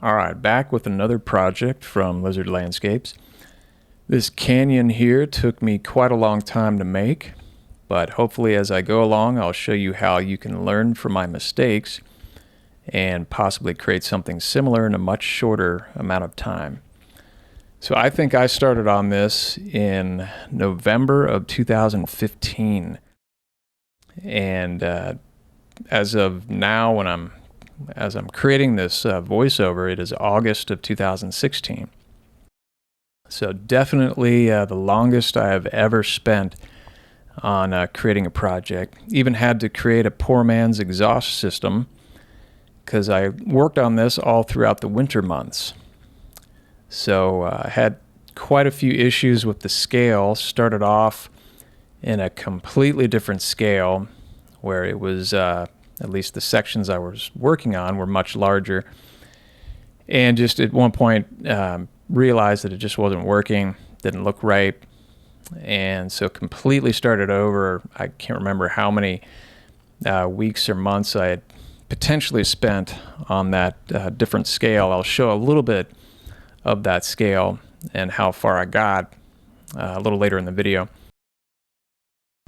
Alright, back with another project from Lizard Landscapes. This canyon here took me quite a long time to make, but hopefully as I go along I'll show you how you can learn from my mistakes and possibly create something similar in a much shorter amount of time. So I think I started on this in November of 2015, and as of now, as I'm creating this voiceover, it is August of 2016. So definitely the longest I have ever spent on creating a project. Even had to create a poor man's exhaust system because I worked on this all throughout the winter months. So I had quite a few issues with the scale. Started off in a completely different scale where it was at least the sections I was working on were much larger, and just at one point realized that it just wasn't working, didn't look right, and so completely started over. I can't remember how many weeks or months I had potentially spent on that different scale. I'll show a little bit of that scale and how far I got a little later in the video.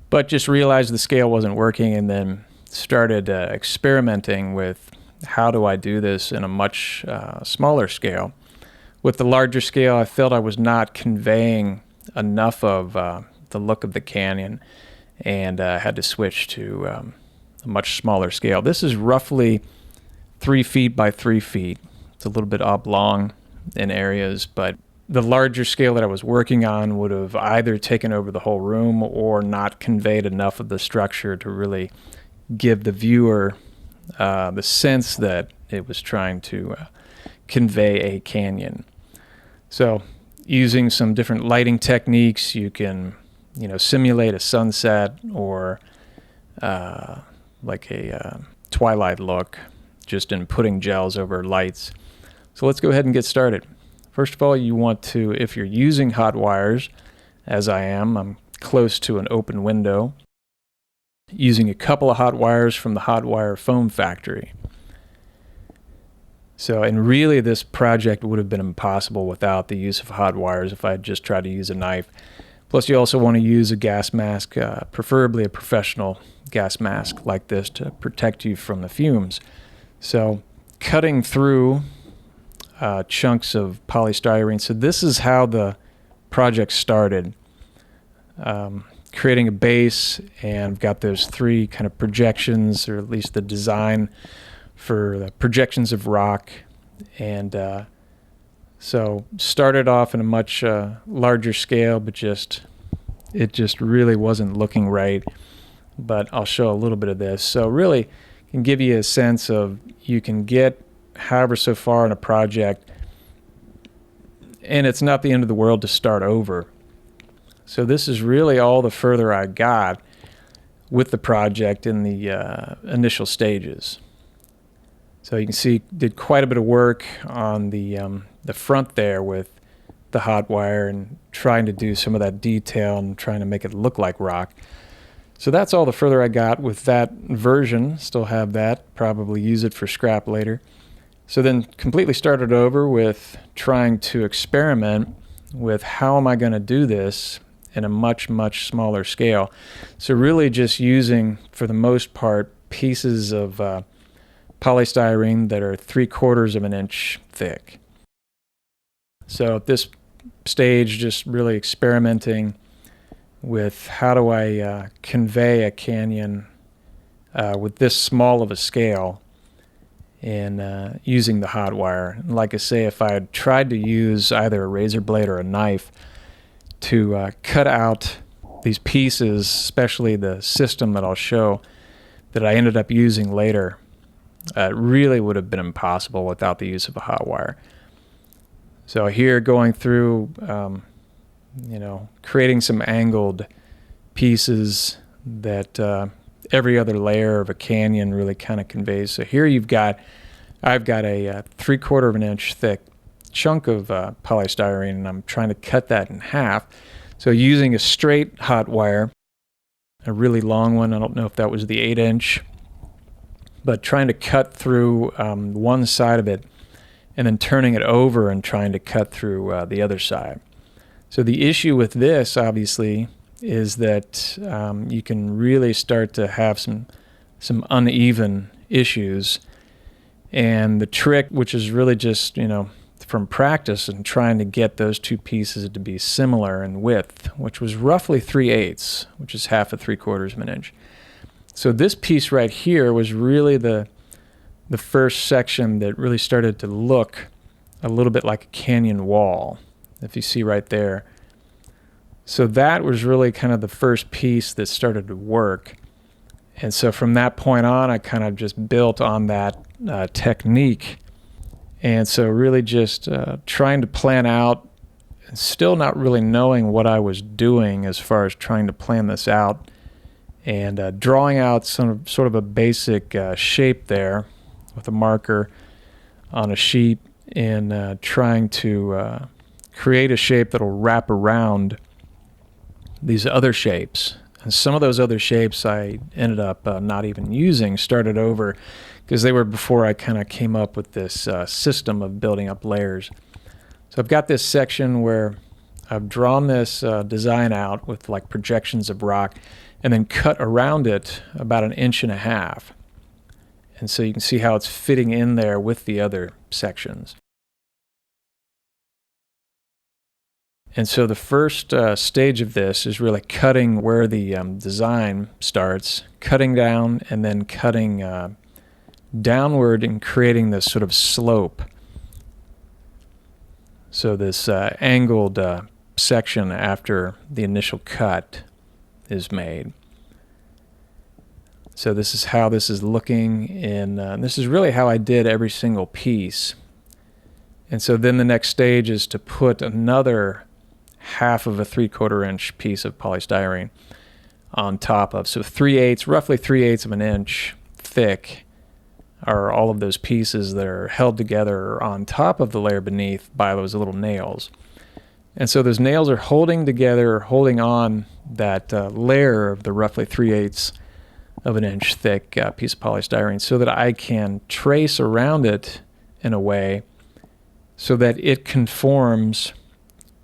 But just realized the scale wasn't working, and then started experimenting with how do I do this in a much smaller scale. With the larger scale, I felt I was not conveying enough of the look of the canyon, and had to switch to a much smaller scale. This is roughly 3 feet by 3 feet. It's a little bit oblong in areas, but the larger scale that I was working on would have either taken over the whole room or not conveyed enough of the structure to really give the viewer the sense that it was trying to convey a canyon. So using some different lighting techniques, you can simulate a sunset or like a twilight look just in putting gels over lights. So let's go ahead and get started. First of all, you want to, if you're using hot wires, as I am, I'm close to an open window, using a couple of hot wires from the hot wire foam factory. So, and really this project would have been impossible without the use of hot wires if I had just tried to use a knife. Plus you also want to use a gas mask, preferably a professional gas mask like this to protect you from the fumes. So cutting through chunks of polystyrene. So this is how the project started. Creating a base, and I've got those 3 kind of projections, or at least the design for the projections of rock. And so started off in a much larger scale, but it just really wasn't looking right. But I'll show a little bit of this. So really can give you a sense of you can get however so far in a project, and it's not the end of the world to start over. So this is really all the further I got with the project in the initial stages. So you can see did quite a bit of work on the front there with the hot wire and trying to do some of that detail and trying to make it look like rock. So that's all the further I got with that version. Still have that, probably use it for scrap later. So then completely started over with trying to experiment with how am I going to do this in a much, much smaller scale. So really just using, for the most part, pieces of polystyrene that are 3/4 of an inch thick. So at this stage, just really experimenting with how do I convey a canyon with this small of a scale, and using the hot wire. And like I say, if I had tried to use either a razor blade or a knife to cut out these pieces, especially the system that I'll show that I ended up using later, it really would have been impossible without the use of a hot wire. So here going through, creating some angled pieces that every other layer of a canyon really kind of conveys. So here I've got a 3/4 of an inch thick chunk of polystyrene, and I'm trying to cut that in half. So using a straight hot wire, a really long one, I don't know if that was the 8-inch, but trying to cut through one side of it and then turning it over and trying to cut through the other side. So the issue with this, obviously, is that you can really start to have some uneven issues. And the trick, which is really just, from practice and trying to get those two pieces to be similar in width, which was roughly 3/8, which is half of 3/4 of an inch. So this piece right here was really the first section that really started to look a little bit like a canyon wall, if you see right there. So that was really kind of the first piece that started to work. And so from that point on, I kind of just built on that technique. And so really just trying to plan out, and still not really knowing what I was doing as far as trying to plan this out, and drawing out some sort of a basic shape there with a marker on a sheet, and trying to create a shape that'll wrap around these other shapes. And some of those other shapes I ended up not even using, started over, because they were before I kind of came up with this system of building up layers. So I've got this section where I've drawn this design out with like projections of rock, and then cut around it about 1.5 inches. And so you can see how it's fitting in there with the other sections. And so the first stage of this is really cutting where the design starts, cutting down, and then cutting downward and creating this sort of slope. So this angled section after the initial cut is made. So this is how this is looking, and this is really how I did every single piece. And so then the next stage is to put another half of a 3/4 inch piece of polystyrene on top of. So 3/8, roughly 3/8 of an inch thick are all of those pieces that are held together on top of the layer beneath by those little nails. And so those nails are holding together, holding on that layer of the roughly 3/8 of an inch thick piece of polystyrene, so that I can trace around it in a way so that it conforms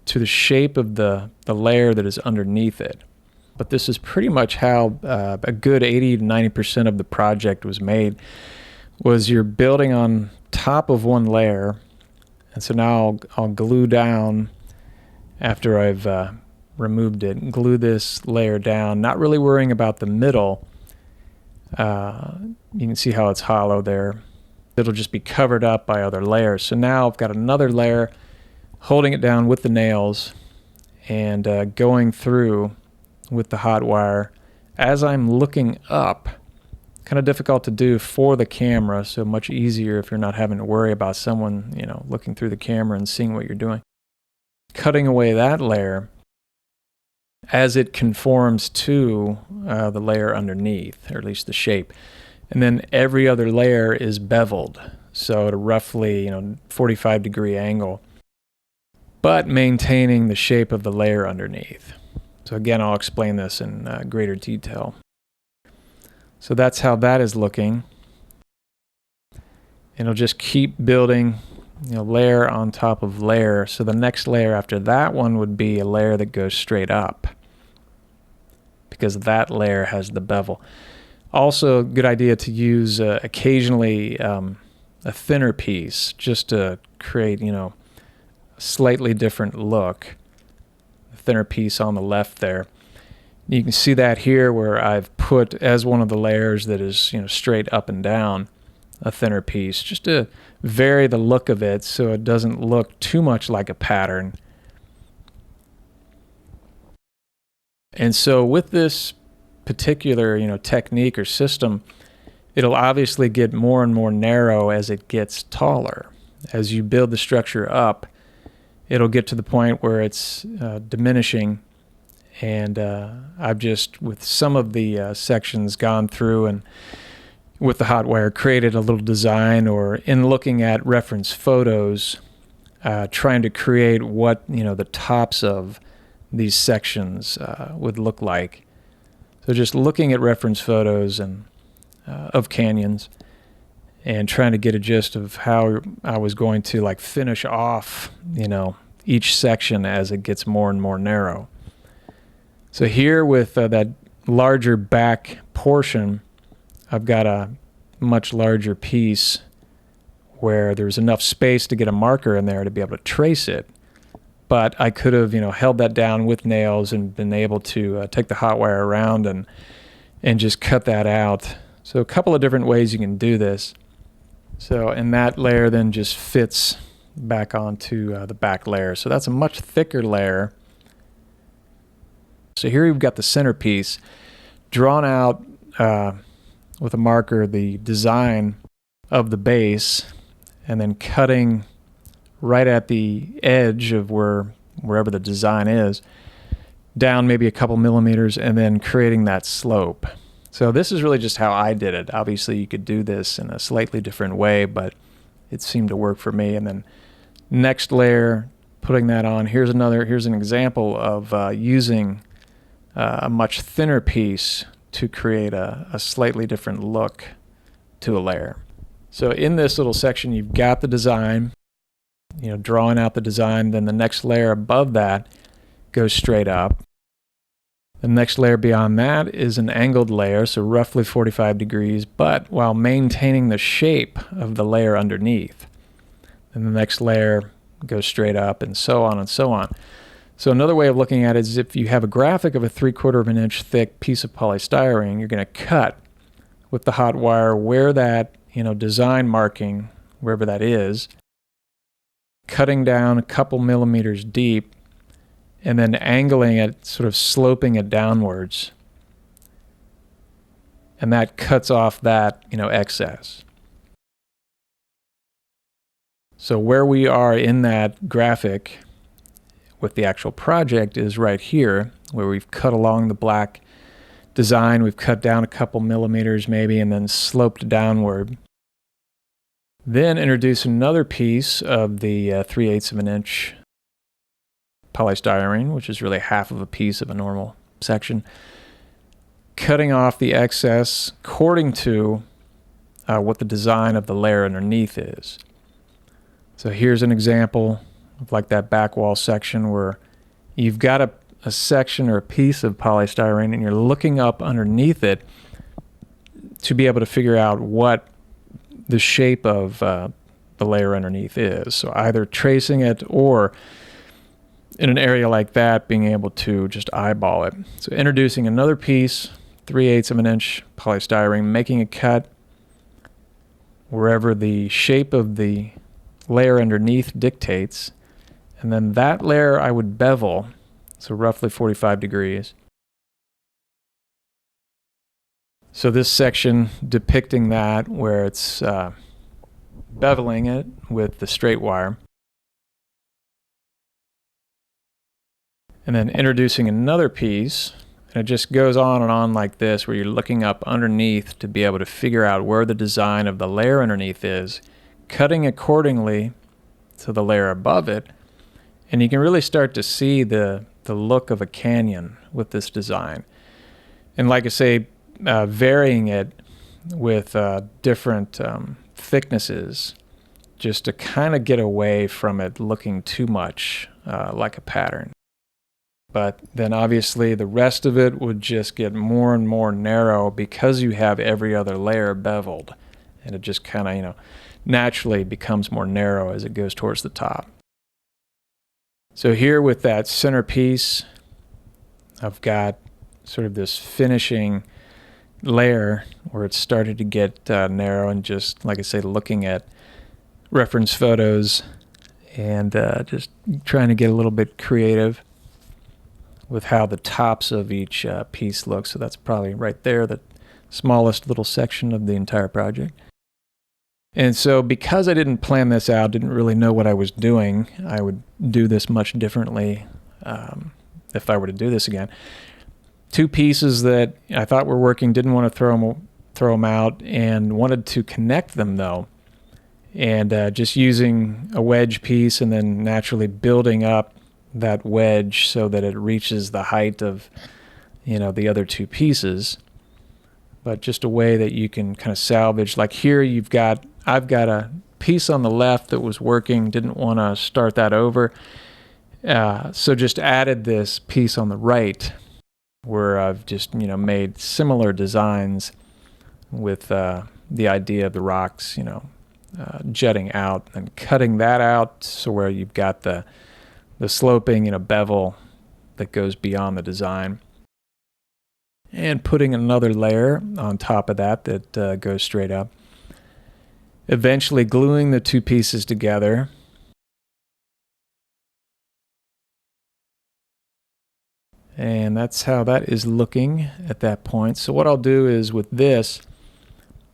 to the shape of the layer that is underneath it. But this is pretty much how a good 80 to 90% of the project was made, was you're building on top of one layer. And so now I'll glue down, after I've removed it, glue this layer down, not really worrying about the middle. You can see how it's hollow there. It'll just be covered up by other layers. So now I've got another layer holding it down with the nails, and going through with the hot wire as I'm looking up. Kind of difficult to do for the camera, so much easier if you're not having to worry about someone, looking through the camera and seeing what you're doing. Cutting away that layer as it conforms to the layer underneath, or at least the shape. And then every other layer is beveled, so at a roughly 45-degree angle, but maintaining the shape of the layer underneath. So again, I'll explain this in greater detail. So that's how that is looking. And it'll just keep building, layer on top of layer. So the next layer after that one would be a layer that goes straight up, because that layer has the bevel. Also, a good idea to use occasionally a thinner piece, just to create, a slightly different look. A thinner piece on the left there. You can see that here, where I've put as one of the layers that is, straight up and down, a thinner piece, just to vary the look of it so it doesn't look too much like a pattern. And so with this particular, technique or system, it'll obviously get more and more narrow as it gets taller. As you build the structure up, it'll get to the point where it's diminishing. And I've just, with some of the sections, gone through and with the hot wire created a little design, or in looking at reference photos, trying to create what, the tops of these sections would look like. So just looking at reference photos and of canyons and trying to get a gist of how I was going to like finish off, each section as it gets more and more narrow. So here with that larger back portion, I've got a much larger piece where there's enough space to get a marker in there to be able to trace it. But I could have, held that down with nails and been able to take the hot wire around and just cut that out. So a couple of different ways you can do this. So, and that layer then just fits back onto the back layer. So that's a much thicker layer. So here we've got the centerpiece drawn out with a marker, the design of the base, and then cutting right at the edge of wherever the design is, down maybe a couple millimeters, and then creating that slope. So this is really just how I did it. Obviously you could do this in a slightly different way, but it seemed to work for me. And then next layer, putting that on. Here's an example of using a much thinner piece to create a slightly different look to a layer. So in this little section, you've got the design, drawing out the design. Then the next layer above that goes straight up. The next layer beyond that is an angled layer, so roughly 45 degrees, but while maintaining the shape of the layer underneath. And the next layer goes straight up, and so on and so on. So another way of looking at it is if you have a graphic of a 3/4 of an inch thick piece of polystyrene, you're going to cut with the hot wire where that, design marking, wherever that is, cutting down a couple millimeters deep, and then angling it, sort of sloping it downwards. And that cuts off that, excess. So where we are in that graphic with the actual project is right here, where we've cut along the black design, we've cut down a couple millimeters maybe, and then sloped downward. Then introduce another piece of the 3/8 of an inch polystyrene, which is really half of a piece of a normal section, cutting off the excess according to what the design of the layer underneath is. So here's an example of like that back wall section where you've got a section or a piece of polystyrene and you're looking up underneath it to be able to figure out what the shape of the layer underneath is. So either tracing it or in an area like that, being able to just eyeball it. So introducing another piece, 3/8 of an inch polystyrene, making a cut wherever the shape of the layer underneath dictates. And then that layer I would bevel, so roughly 45 degrees. So this section depicting that where it's beveling it with the straight wire. And then introducing another piece, and it just goes on and on like this, where you're looking up underneath to be able to figure out where the design of the layer underneath is, cutting accordingly to the layer above it, and you can really start to see the look of a canyon with this design. And like I say, varying it with different thicknesses, just to kind of get away from it looking too much like a pattern. But then obviously the rest of it would just get more and more narrow because you have every other layer beveled. And it just kind of, naturally becomes more narrow as it goes towards the top. So here with that centerpiece, I've got sort of this finishing layer where it's started to get narrow, and just, like I say, looking at reference photos and just trying to get a little bit creative with how the tops of each piece look. So that's probably right there, the smallest little section of the entire project. And so because I didn't plan this out, didn't really know what I was doing, I would do this much differently if I were to do this again. Two pieces that I thought were working, didn't want to throw them out, and wanted to connect them though. and just using a wedge piece and then naturally building up that wedge so that it reaches the height of, the other two pieces. But just a way that you can kind of salvage. Like here I've got a piece on the left that was working, didn't want to start that over. So just added this piece on the right where I've just, made similar designs with the idea of the rocks, jutting out and cutting that out. So where you've got the sloping, bevel that goes beyond the design. And putting another layer on top of that goes straight up. Eventually gluing the two pieces together. And that's how that is looking at that point. So what I'll do is with this,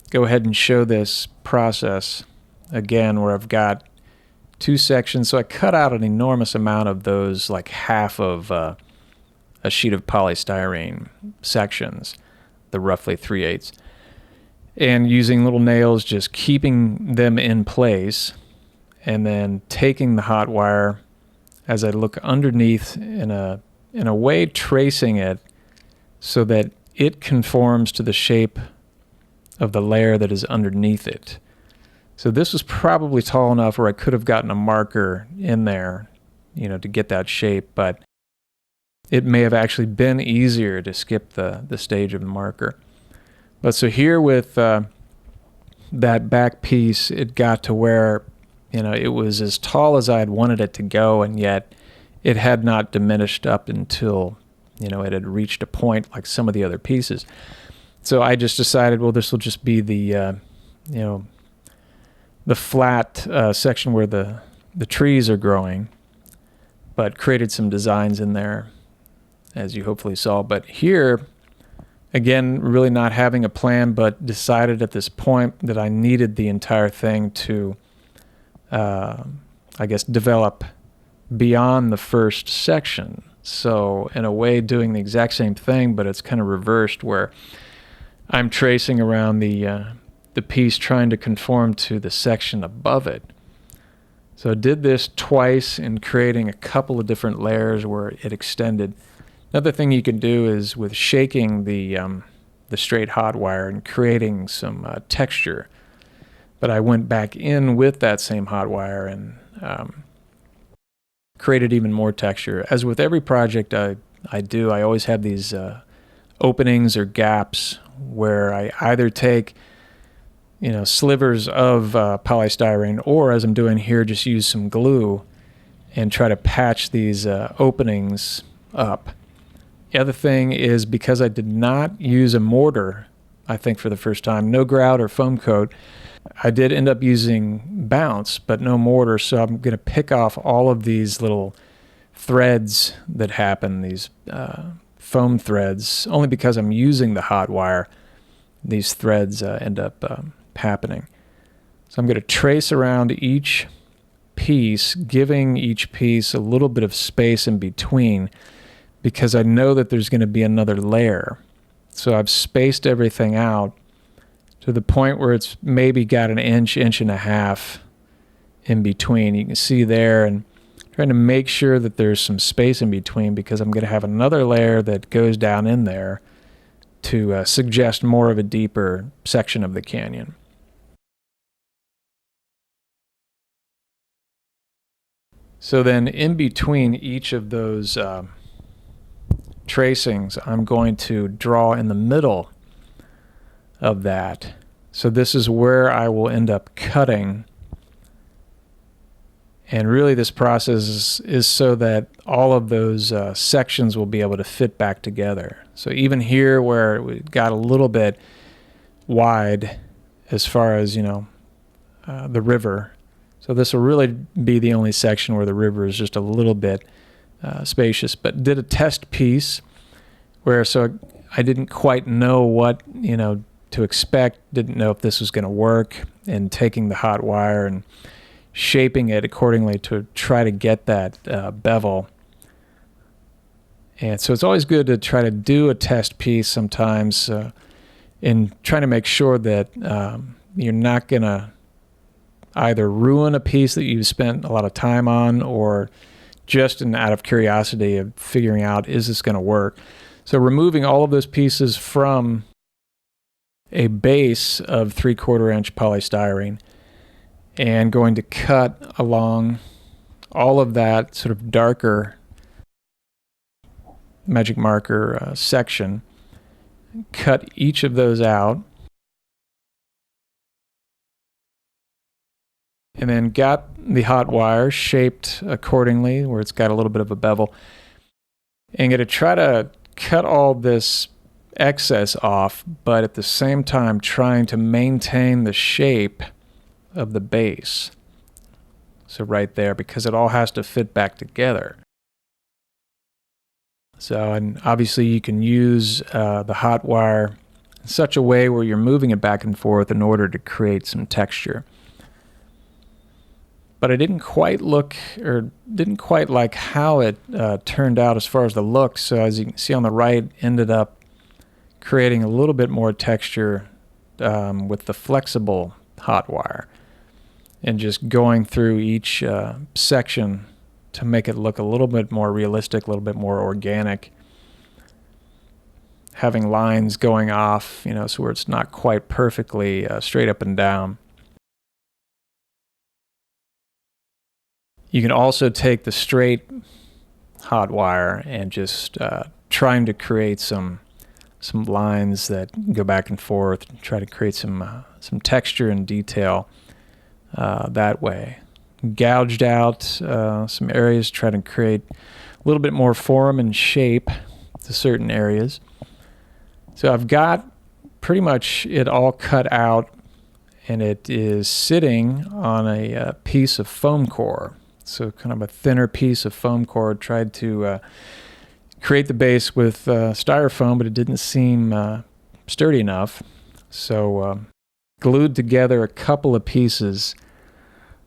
go ahead and show this process again where I've got two sections. So I cut out an enormous amount of those, like half of a sheet of polystyrene sections, the roughly 3/8, and using little nails, just keeping them in place, and then taking the hot wire as I look underneath in a way tracing it so that it conforms to the shape of the layer that is underneath it. So this was probably tall enough where I could have gotten a marker in there, to get that shape, but it may have actually been easier to skip the stage of the marker. But so here with that back piece, it got to where, it was as tall as I had wanted it to go, and yet it had not diminished up until, it had reached a point like some of the other pieces. So I just decided, well, this will just be the flat section where the trees are growing, but created some designs in there, as you hopefully saw. But here, again, really not having a plan, but decided at this point that I needed the entire thing to, develop beyond the first section. So in a way, doing the exact same thing, but it's kind of reversed, where I'm tracing around the piece trying to conform to the section above it. So I did this twice in creating a couple of different layers where it extended. Another thing you can do is with shaking the straight hot wire and creating some texture. But I went back in with that same hot wire and created even more texture. As with every project I always have these openings or gaps where I either take slivers of polystyrene, or as I'm doing here, just use some glue and try to patch these openings up. The other thing is, because I did not use a mortar, I think for the first time, no grout or foam coat, I did end up using bounce, but no mortar. So I'm going to pick off all of these little threads that happen, these foam threads, only because I'm using the hot wire. These threads end up happening. So I'm going to trace around each piece, giving each piece a little bit of space in between, because I know that there's going to be another layer. So I've spaced everything out to the point where it's maybe got an inch and a half in between. You can see there, and trying to make sure that there's some space in between, because I'm going to have another layer that goes down in there to suggest more of a deeper section of the canyon. So then in between each of those tracings, I'm going to draw in the middle of that. So this is where I will end up cutting. And really this process is so that all of those sections will be able to fit back together. So even here where it got a little bit wide as far as, the river. So this will really be the only section where the river is just a little bit spacious. But did a test piece where, so I didn't quite know what, to expect, didn't know if this was going to work, and taking the hot wire and shaping it accordingly to try to get that bevel. And so it's always good to try to do a test piece sometimes in trying to make sure that you're not going to either ruin a piece that you've spent a lot of time on, or just out of curiosity of figuring out, is this going to work? So removing all of those pieces from a base of 3/4 inch polystyrene and going to cut along all of that sort of darker magic marker section, cut each of those out, and then got the hot wire shaped accordingly where it's got a little bit of a bevel, and going to try to cut all this excess off, but at the same time trying to maintain the shape of the base. So right there, because it all has to fit back together. So, and obviously you can use the hot wire in such a way where you're moving it back and forth in order to create some texture. But I didn't quite like how it turned out as far as the look. So as you can see on the right, ended up creating a little bit more texture with the flexible hot wire, and just going through each section to make it look a little bit more realistic, a little bit more organic. Having lines going off, so where it's not quite perfectly straight up and down. You can also take the straight hot wire and just trying to create some lines that go back and forth, try to create some texture and detail that way. Gouged out some areas, try to create a little bit more form and shape to certain areas. So I've got pretty much it all cut out, and it is sitting on a piece of foam core. So kind of a thinner piece of foam core. Tried to create the base with styrofoam, but it didn't seem sturdy enough. So glued together a couple of pieces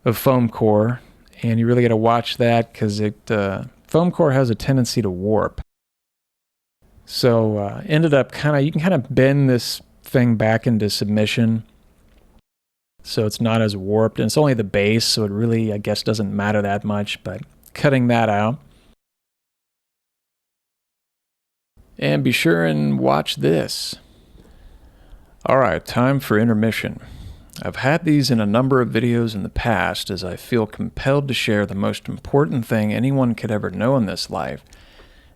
of foam core, and you really got to watch that because foam core has a tendency to warp. So ended up you can kind of bend this thing back into submission so it's not as warped, and it's only the base, so it really, I guess, doesn't matter that much, but cutting that out. And be sure and watch this. All right, time for intermission. I've had these in a number of videos in the past, as I feel compelled to share the most important thing anyone could ever know in this life,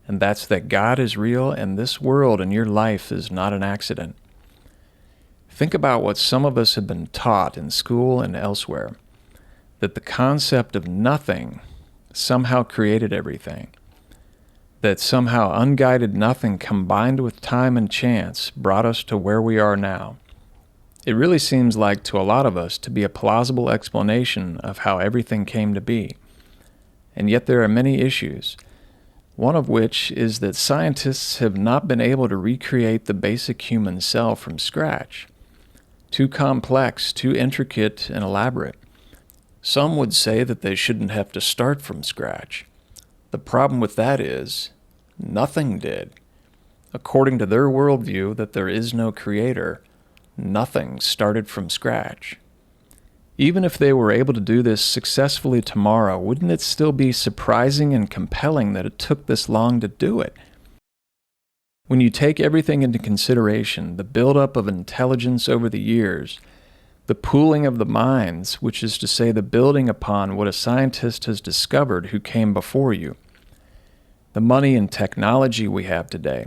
and that's that God is real and this world and your life is not an accident. Think about what some of us have been taught in school and elsewhere, that the concept of nothing somehow created everything, that somehow unguided nothing combined with time and chance brought us to where we are now. It really seems like, to a lot of us, to be a plausible explanation of how everything came to be. And yet there are many issues, one of which is that scientists have not been able to recreate the basic human cell from scratch. Too complex, too intricate and elaborate. Some would say that they shouldn't have to start from scratch. The problem with that is, nothing did. According to their worldview that there is no creator, nothing started from scratch. Even if they were able to do this successfully tomorrow, wouldn't it still be surprising and compelling that it took this long to do it? When you take everything into consideration, the buildup of intelligence over the years, the pooling of the minds, which is to say the building upon what a scientist has discovered who came before you, the money and technology we have today,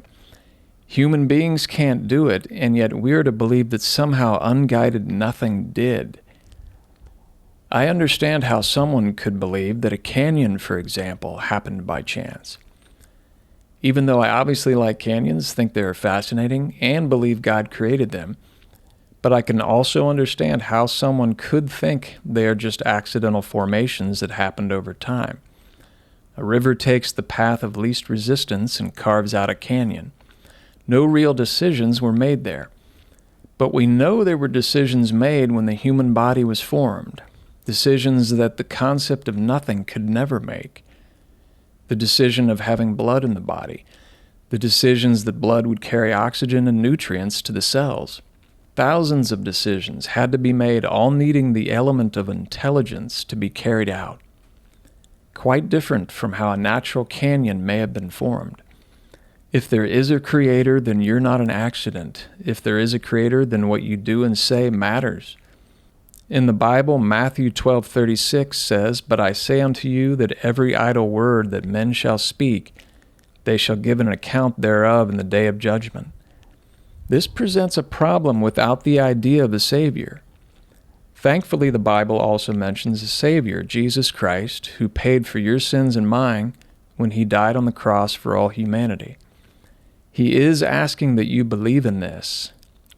human beings can't do it, and yet we're to believe that somehow unguided nothing did. I understand how someone could believe that a canyon, for example, happened by chance. Even though I obviously like canyons, think they're fascinating, and believe God created them, but I can also understand how someone could think they are just accidental formations that happened over time. A river takes the path of least resistance and carves out a canyon. No real decisions were made there. But we know there were decisions made when the human body was formed, decisions that the concept of nothing could never make. The decision of having blood in the body, the decisions that blood would carry oxygen and nutrients to the cells, thousands of decisions had to be made, all needing the element of intelligence to be carried out. Quite different from how a natural canyon may have been formed. If there is a creator, then you're not an accident. If there is a creator, then what you do and say matters. In the Bible, Matthew 12:36 says, "But I say unto you that every idle word that men shall speak, they shall give an account thereof in the day of judgment." This presents a problem without the idea of the Savior. Thankfully, the Bible also mentions a Savior, Jesus Christ, who paid for your sins and mine when he died on the cross for all humanity. He is asking that you believe in this,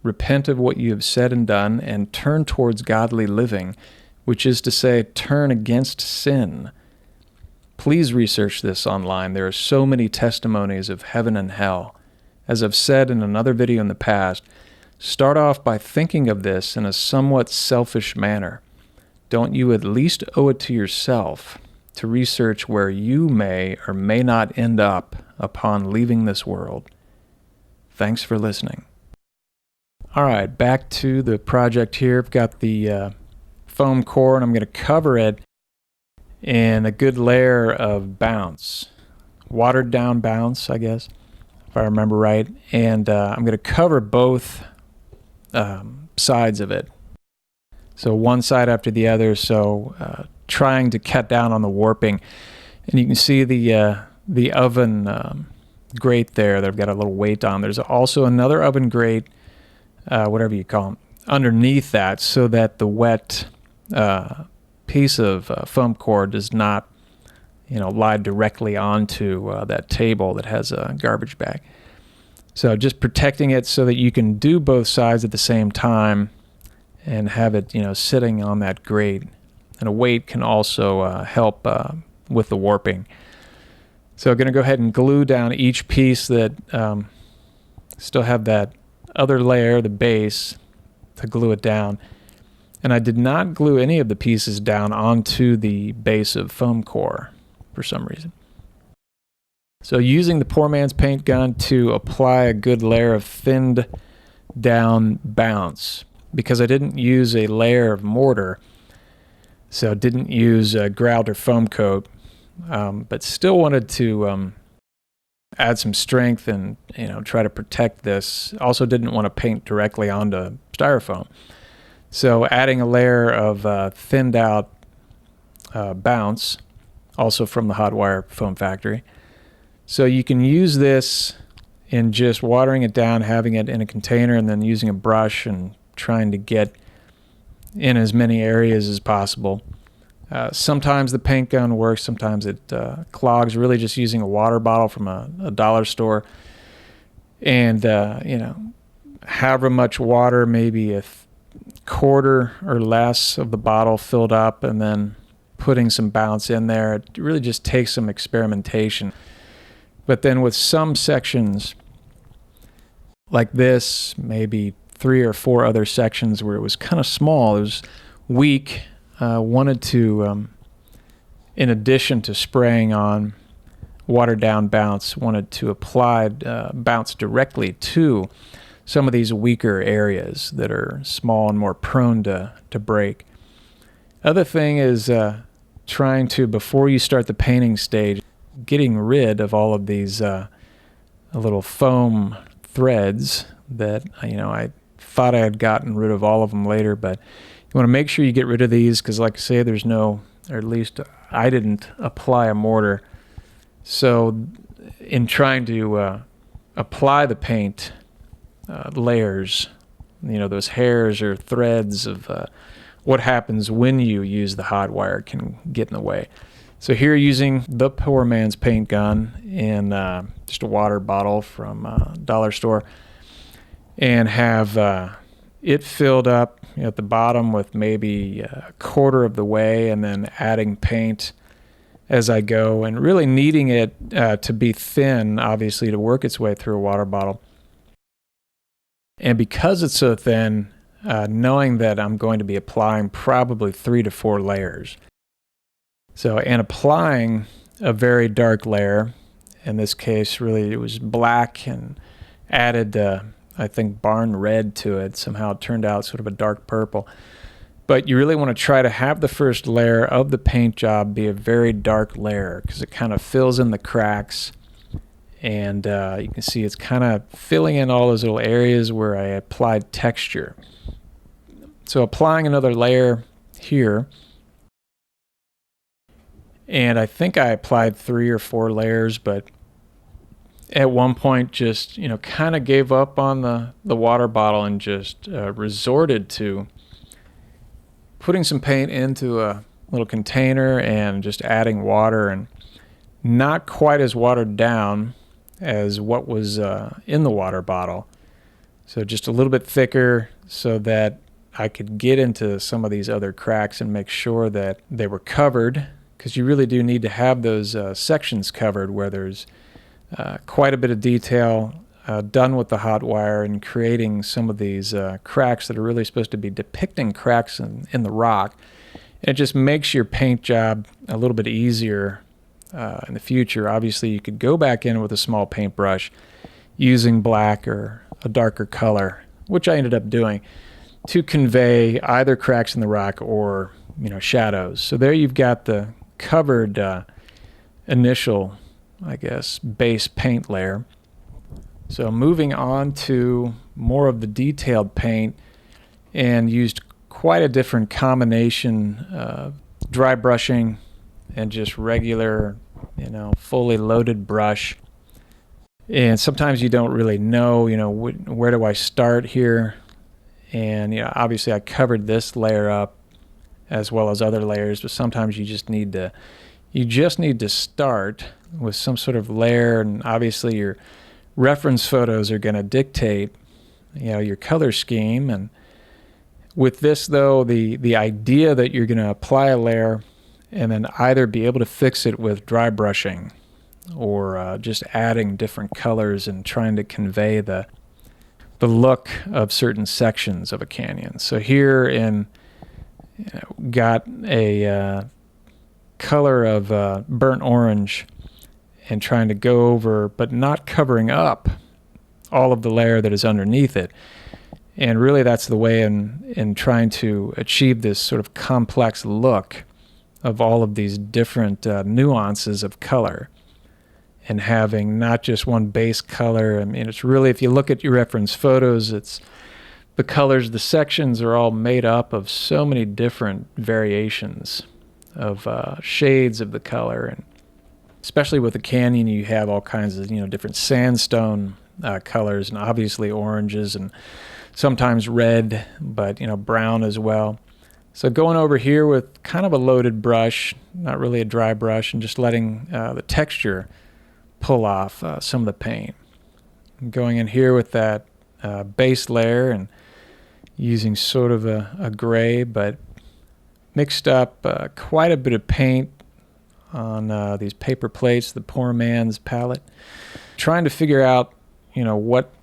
repent of what you have said and done, and turn towards godly living, which is to say, turn against sin. Please research this online. There are so many testimonies of heaven and hell. As I've said in another video in the past, start off by thinking of this in a somewhat selfish manner. Don't you at least owe it to yourself to research where you may or may not end up upon leaving this world? Thanks for listening. All right, back to the project here. I've got the foam core, and I'm going to cover it in a good layer of bounce. Watered down bounce, I guess, if I remember right. And I'm going to cover both sides of it. So one side after the other, so trying to cut down on the warping. And you can see the oven grate there that I've got a little weight on. There's also another oven grate, whatever you call them, underneath that, so that the wet piece of foam core does not, lie directly onto that table that has a garbage bag. So just protecting it so that you can do both sides at the same time and have it, sitting on that grate. And a weight can also help with the warping. So I'm going to go ahead and glue down each piece that still have that other layer, the base, to glue it down. And I did not glue any of the pieces down onto the base of foam core for some reason. So using the poor man's paint gun to apply a good layer of thinned down bounce, because I didn't use a layer of mortar, so didn't use a grout or foam coat, but still wanted to add some strength and try to protect this. Also didn't want to paint directly onto styrofoam. So adding a layer of thinned out bounce, also from the hot wire foam factory. So you can use this in just watering it down, having it in a container, and then using a brush and trying to get in as many areas as possible. Sometimes the paint gun works, sometimes it clogs. Really just using a water bottle from a dollar store, and however much water, maybe a quarter or less of the bottle filled up, and then putting some bounce in there. It really just takes some experimentation. But then with some sections like this, maybe 3 or 4 other sections where it was kind of small, it was weak, wanted to, in addition to spraying on watered down bounce, wanted to apply bounce directly to some of these weaker areas that are small and more prone to break. Other thing is trying to, before you start the painting stage, getting rid of all of these little foam threads that I thought I had gotten rid of all of them later, but you want to make sure you get rid of these, because like I say, there's no, or at least I didn't apply a mortar. So in trying to apply the paint layers, those hairs or threads of what happens when you use the hot wire can get in the way. So here, using the poor man's paint gun in just a water bottle from a dollar store, and have it filled up at the bottom with maybe a quarter of the way, and then adding paint as I go, and really needing it to be thin, obviously, to work its way through a water bottle. And because it's so thin, knowing that I'm going to be applying probably 3 to 4 layers. So, and applying a very dark layer, in this case, really it was black, and added I think, barn red to it. Somehow it turned out sort of a dark purple. But you really want to try to have the first layer of the paint job be a very dark layer, because it kind of fills in the cracks. And you can see it's kind of filling in all those little areas where I applied texture. So applying another layer here, and I think I applied 3 or 4 layers, but at one point just, kind of gave up on the water bottle and just resorted to putting some paint into a little container and just adding water, and not quite as watered down as what was in the water bottle. So just a little bit thicker so that I could get into some of these other cracks and make sure that they were covered, because you really do need to have those sections covered where there's quite a bit of detail done with the hot wire and creating some of these cracks that are really supposed to be depicting cracks in the rock. And it just makes your paint job a little bit easier in the future. Obviously, you could go back in with a small paintbrush using black or a darker color, which I ended up doing, to convey either cracks in the rock or shadows. So there you've got the covered initial, I guess, base paint layer. So moving on to more of the detailed paint, and used quite a different combination of dry brushing and just regular, fully loaded brush. And sometimes you don't really know, where do I start here? And obviously I covered this layer up as well as other layers, but sometimes you just need to start with some sort of layer, and obviously your reference photos are going to dictate your color scheme. And with this, though, the idea that you're going to apply a layer and then either be able to fix it with dry brushing or just adding different colors and trying to convey the look of certain sections of a canyon. So here got a color of burnt orange, and trying to go over, but not covering up all of the layer that is underneath it. And really that's the way in trying to achieve this sort of complex look of all of these different nuances of color, and having not just one base color. I mean, it's really, if you look at your reference photos, it's the colors, the sections are all made up of so many different variations of shades of the color. And especially with the canyon, you have all kinds of different sandstone colors, and obviously oranges and sometimes red, but brown as well. So going over here with kind of a loaded brush, not really a dry brush, and just letting the texture pull off some of the paint. Going in here with that base layer and using sort of a gray, but mixed up quite a bit of paint on these paper plates, the poor man's palette, trying to figure out, what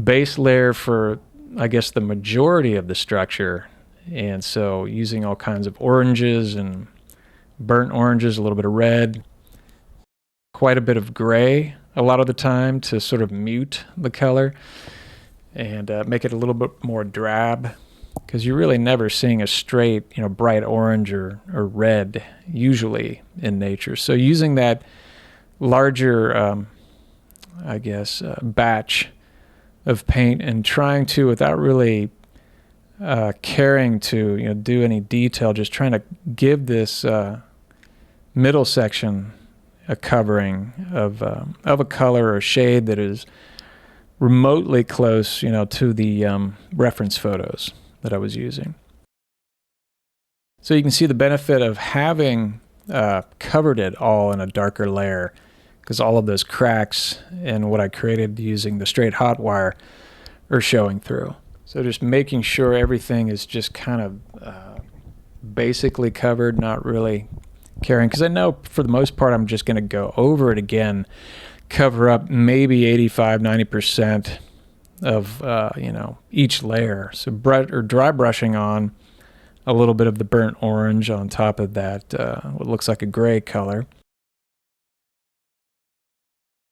base layer for, I guess, the majority of the structure. And so using all kinds of oranges and burnt oranges, a little bit of red, quite a bit of gray a lot of the time to sort of mute the color and make it a little bit more drab, because you're really never seeing a straight, bright orange or red usually in nature. So using that larger, batch of paint and trying to, without really caring to, do any detail, just trying to give this middle section a covering of a color or shade that is remotely close, to the reference photos that I was using. So you can see the benefit of having covered it all in a darker layer, because all of those cracks and what I created using the straight hot wire are showing through. So just making sure everything is just kind of basically covered, not really caring, because I know for the most part I'm just going to go over it again, cover up maybe 85-90% of each layer. So dry brushing on a little bit of the burnt orange on top of that what looks like a gray color,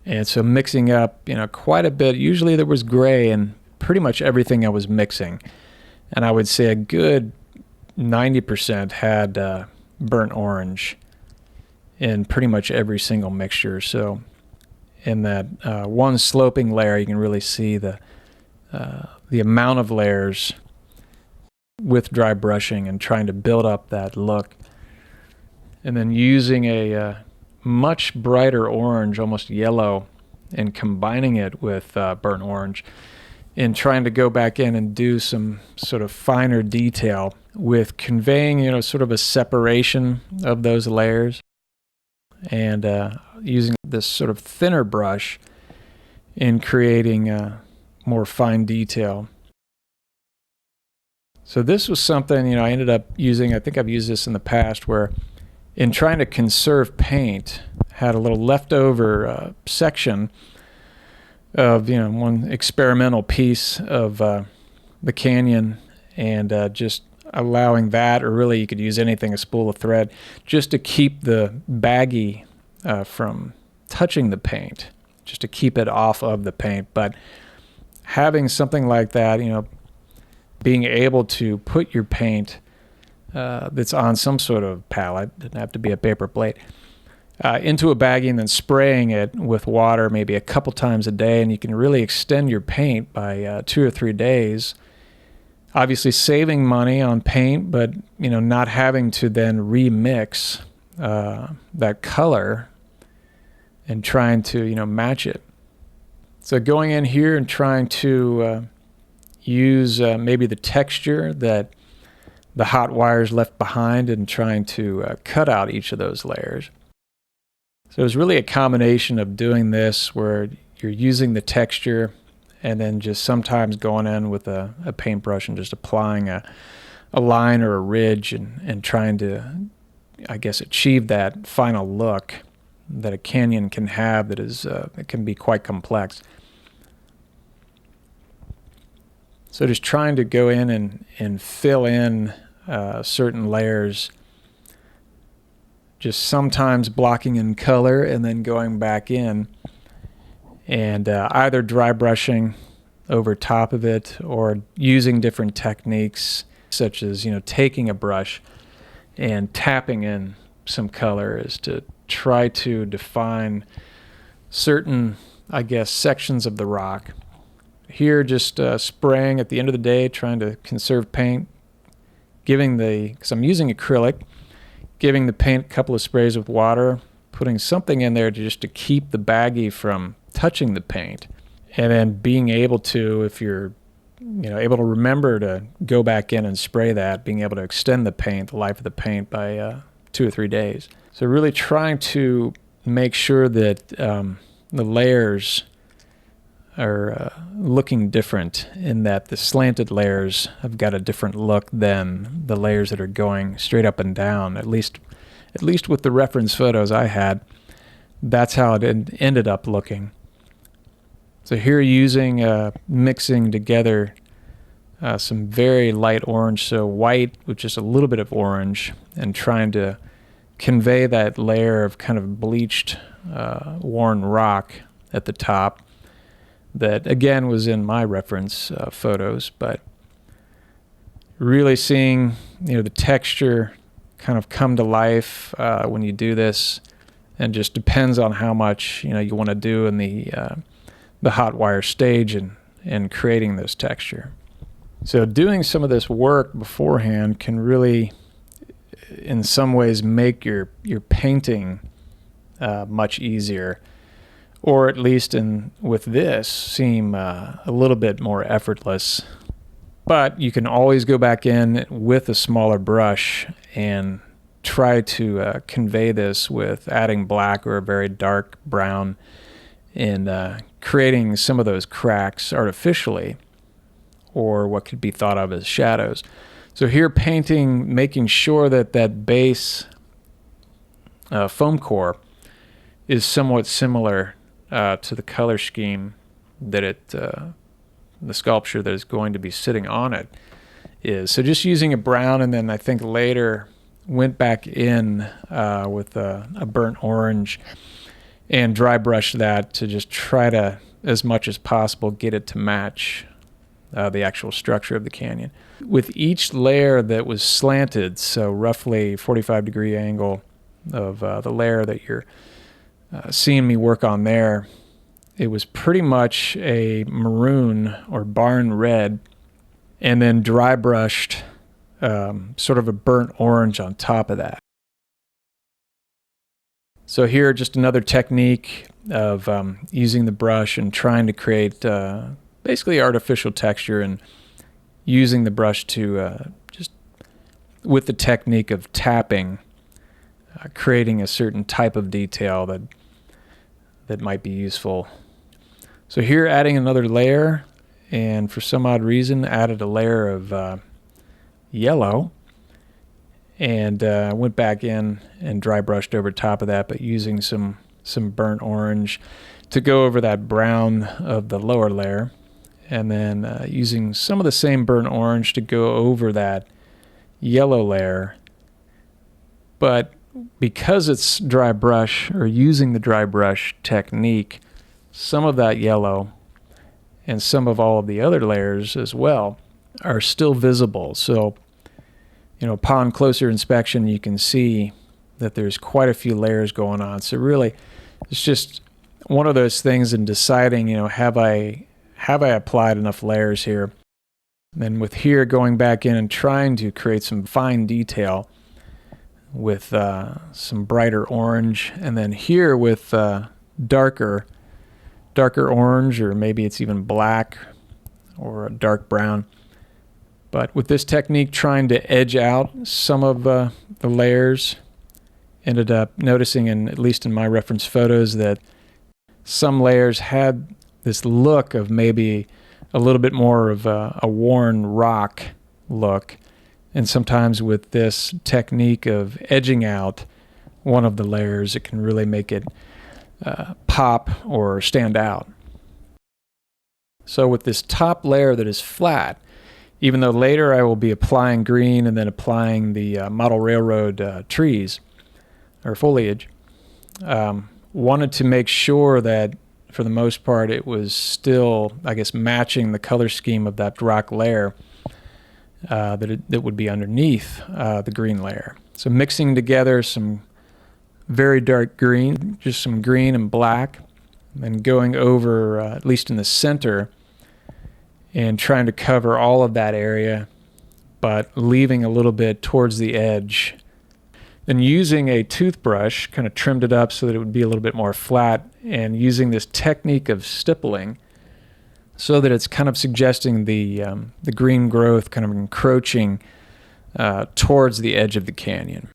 And so mixing up, quite a bit. Usually there was gray in pretty much everything I was mixing. And I would say a good 90% had burnt orange in pretty much every single mixture. So in that one sloping layer, you can really see the amount of layers with dry brushing and trying to build up that look. And then using a much brighter orange, almost yellow, and combining it with burnt orange and trying to go back in and do some sort of finer detail with conveying, sort of a separation of those layers, and using this sort of thinner brush in creating more fine detail. So this was something, I ended up using, I think I've used this in the past, where in trying to conserve paint, had a little leftover section of, one experimental piece of the canyon, and just allowing that, or really you could use anything, a spool of thread, just to keep the baggie from touching the paint, just to keep it off of the paint. But having something like that, being able to put your paint that's on some sort of palette, doesn't have to be a paper plate, into a baggie and then spraying it with water maybe a couple times a day, and you can really extend your paint by 2 or 3 days. Obviously saving money on paint, but not having to then remix that color and trying to match it. So going in here and trying to use maybe the texture that the hot wires left behind, and trying to cut out each of those layers. So it was really a combination of doing this where you're using the texture and then just sometimes going in with a paintbrush and just applying a line or a ridge and trying to, I guess, achieve that final look that a canyon can have that is it can be quite complex. So just trying to go in and fill in certain layers, just sometimes blocking in color and then going back in and either dry brushing over top of it or using different techniques, such as taking a brush and tapping in some color, is to try to define certain, I guess, sections of the rock. Here, just spraying at the end of the day, trying to conserve paint, because I'm using acrylic, giving the paint a couple of sprays with water, putting something in there just to keep the baggie from touching the paint, and then being able to, if you're able to remember to go back in and spray that, being able to extend the life of the paint by 2 or 3 days. So really trying to make sure that the layers are looking different, in that the slanted layers have got a different look than the layers that are going straight up and down. At least with the reference photos I had, that's how it ended up looking. So here, using mixing together some very light orange, so white with just a little bit of orange, and trying to convey that layer of kind of bleached, worn rock at the top. That again was in my reference photos, but really seeing the texture kind of come to life when you do this, and just depends on how much you want to do in the hot wire stage and creating this texture. So doing some of this work beforehand can really, in some ways, make your painting much easier, or at least with this, seem a little bit more effortless. But you can always go back in with a smaller brush and try to convey this with adding black or a very dark brown, and creating some of those cracks artificially, or what could be thought of as shadows. So here, painting, making sure that that base foam core is somewhat similar to the color scheme that the sculpture that is going to be sitting on it is. So just using a brown, and then I think later went back in with a burnt orange and dry brush that to just try to, as much as possible, get it to match the actual structure of the canyon. With each layer that was slanted, so roughly 45-degree angle of the layer that you're seeing me work on there, it was pretty much a maroon or barn red, and then dry brushed sort of a burnt orange on top of that. So here, just another technique of using the brush and trying to create basically artificial texture, and using the brush to just, with the technique of tapping, creating a certain type of detail that might be useful. So here, adding another layer, and for some odd reason added a layer of yellow, and went back in and dry brushed over top of that, but using some burnt orange to go over that brown of the lower layer, and then using some of the same burnt orange to go over that yellow layer. But because it's dry brush, or using the dry brush technique, some of that yellow and some of all of the other layers as well are still visible. So, upon closer inspection, you can see that there's quite a few layers going on. So really, it's just one of those things in deciding, have I applied enough layers here? And then with here, going back in and trying to create some fine detail with some brighter orange, and then here with darker orange, or maybe it's even black or a dark brown. But with this technique, trying to edge out some of the layers, ended up noticing, at least in my reference photos, that some layers had this look of maybe a little bit more of a worn rock look. And sometimes with this technique of edging out one of the layers, it can really make it pop or stand out. So with this top layer that is flat, even though later I will be applying green and then applying the model railroad trees or foliage, wanted to make sure that for the most part it was still, I guess, matching the color scheme of that rock layer that would be underneath the green layer. So mixing together some very dark green, just some green and black, and going over, at least in the center, and trying to cover all of that area, but leaving a little bit towards the edge. Then using a toothbrush, kind of trimmed it up so that it would be a little bit more flat, and using this technique of stippling so that it's kind of suggesting the green growth kind of encroaching towards the edge of the canyon.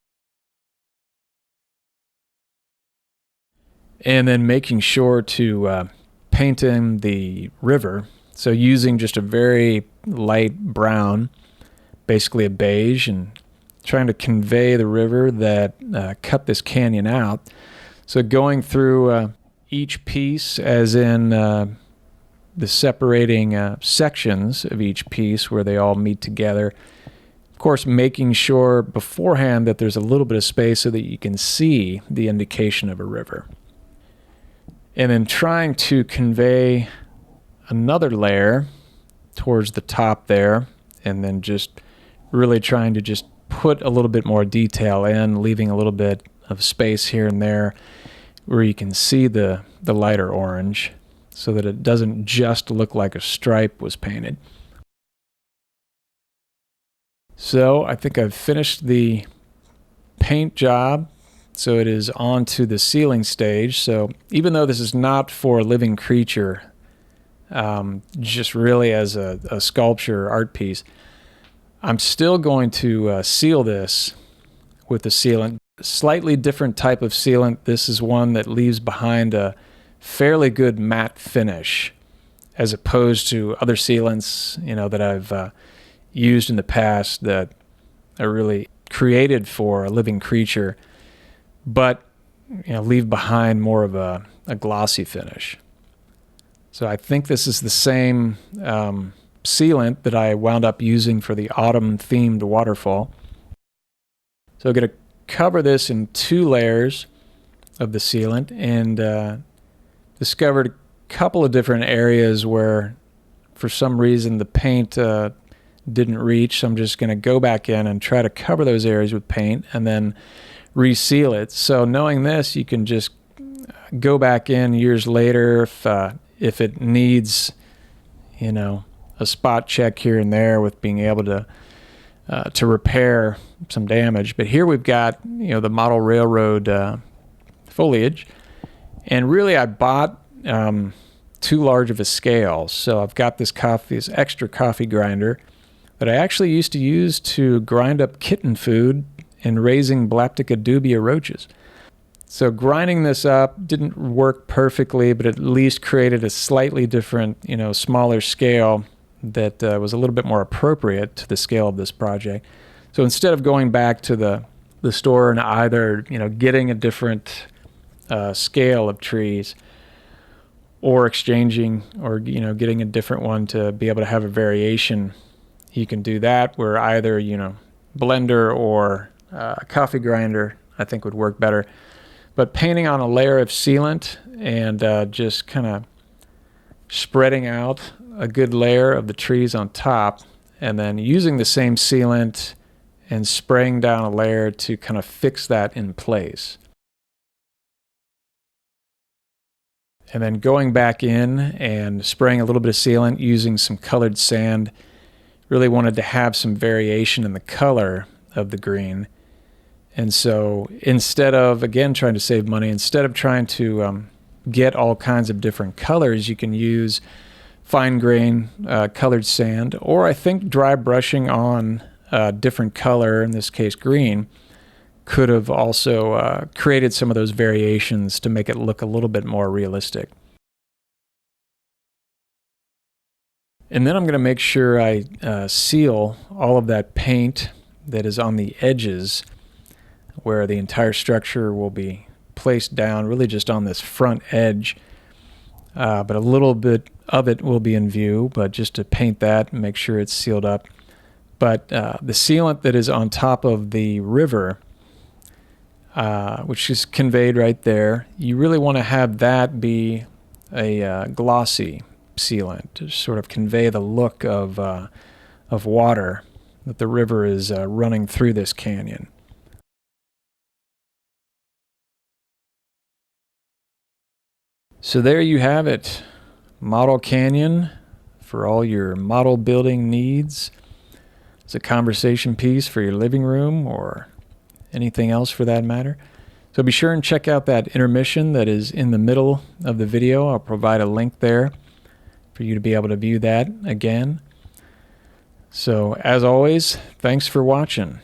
And then making sure to paint in the river. So using just a very light brown, basically a beige, and trying to convey the river that cut this canyon out. So going through each piece, as in the separating sections of each piece where they all meet together. Of course, making sure beforehand that there's a little bit of space so that you can see the indication of a river. And then trying to convey another layer towards the top there, and then just really trying to just put a little bit more detail in, leaving a little bit of space here and there where you can see the lighter orange, so that it doesn't just look like a stripe was painted. So I think I've finished the paint job. So it is on to the ceiling stage. So even though this is not for a living creature, just really as a sculpture art piece, I'm still going to seal this with the sealant. Slightly different type of sealant. This is one that leaves behind a fairly good matte finish, as opposed to other sealants, that I've used in the past that are really created for a living creature, but leave behind more of a glossy finish. So I think this is the same sealant that I wound up using for the autumn-themed waterfall. So I'm going to cover this in 2 layers of the sealant and discovered a couple of different areas where for some reason the paint didn't reach. So I'm just going to go back in and try to cover those areas with paint and then reseal it. So knowing this, you can just go back in years later if it needs, you know, a spot check here and there with being able to repair some damage. But here we've got, you know, the model railroad foliage, and really I bought too large of a scale. So I've got this extra coffee grinder that I actually used to use to grind up kitten food and raising Blaptica dubia roaches. So grinding this up didn't work perfectly, but at least created a slightly different, you know, smaller scale that was a little bit more appropriate to the scale of this project. So instead of going back to the store and either, you know, getting a different scale of trees or exchanging or, you know, getting a different one to be able to have a variation, you can do that where either, you know, blender or coffee grinder I think would work better. But painting on a layer of sealant and just kind of spreading out a good layer of the trees on top, and then using the same sealant and spraying down a layer to kind of fix that in place. And then going back in and spraying a little bit of sealant using some colored sand. Really wanted to have some variation in the color of the green. And so instead of, again, trying to save money, instead of trying to get all kinds of different colors, you can use fine grain colored sand, or I think dry brushing on a different color, in this case green, could have also created some of those variations to make it look a little bit more realistic. And then I'm going to make sure I seal all of that paint that is on the edges where the entire structure will be placed down, really just on this front edge. But a little bit of it will be in view, but just to paint that and make sure it's sealed up. But the sealant that is on top of the river, which is conveyed right there, you really want to have that be a glossy sealant to sort of convey the look of water that the river is running through this canyon. So there you have it, model canyon for all your model building needs. It's a conversation piece for your living room or anything else for that matter. So be sure and check out that intermission that is in the middle of the video. I'll provide a link there for you to be able to view that again. So as always, thanks for watching.